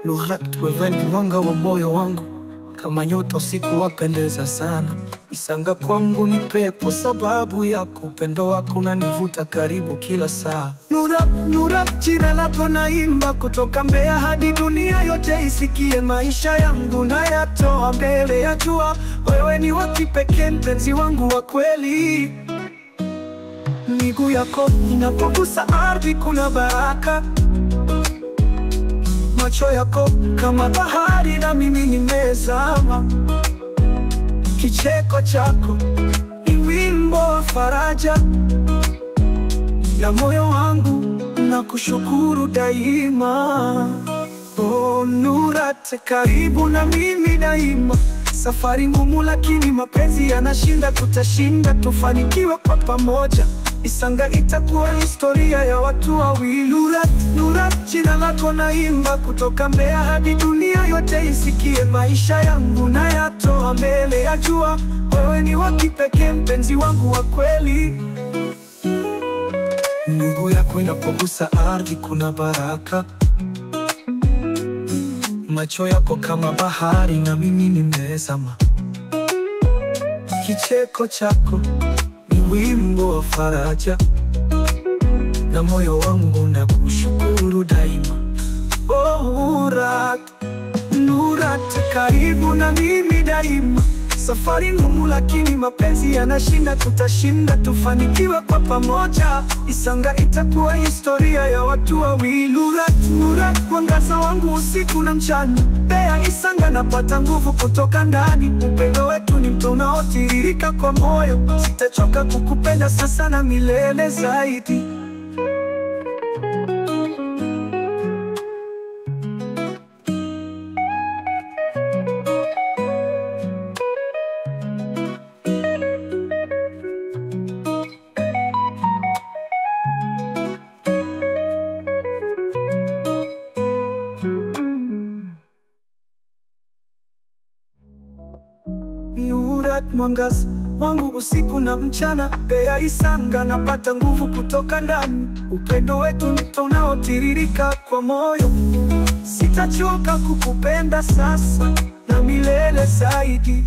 Nurat, wewe ni mwanga wa moyo wangu, kama nyota usiku wapendeza sana. Isanga kwangu ni pepo sababu yako, upendo wako unanivuta karibu kila saa. Nurat, jina lako naimba kutoka Mbeya hadi dunia yote isikie. Maisha yangu nayatoa mbele ya jua, wewe ni wa kipekee, mpenzi wangu wa kweli. Miguu yako inapogusa ardhi kuna baraka, macho yako kama bahari na mimi nimezama. Kicheko chako ni wimbo wa faraja, na moyo wangu nakushukuru daima. Oh Nurat, karibu na mimi daima. Safari ngumu lakini mapenzi yanashinda, tutashinda, tufanikiwe kwa pamoja. Isanga itakuwa historia ya watu wawili. Nurat, jina lako naimba kutoka Mbeya hadi dunia yote isikie. Maisha yangu nayatoa mbele ya jua, wewe ni wa kipekee, mpenzi wangu wa kweli. Miguu yako inapogusa ardhi kuna baraka, macho yako kama bahari na mimi nimezama. Kicheko chako ni wimbo wa faraja, na moyo wangu nakushukuru daima. Oh Nurat, karibu na mimi daima. Safari ngumu lakini mapenzi yanashinda, tutashinda, tufanikiwe kwa pamoja. Isanga itakuwa historia ya watu wawili. Nurat, mwangaza wangu usiku na mchana. Mbeya Isanga napata nguvu kutoka ndani. Upendo wetu ni mto unaotiririka kwa moyo, sitachoka kukupenda sasa na milele zaidi. Nurat, mwangaza wangu usiku na mchana. Mbeya Isanga napata nguvu kutoka ndani. Upendo wetu ni mto unaotiririka kwa moyo, sitachoka kukupenda sasa na milele zaidi.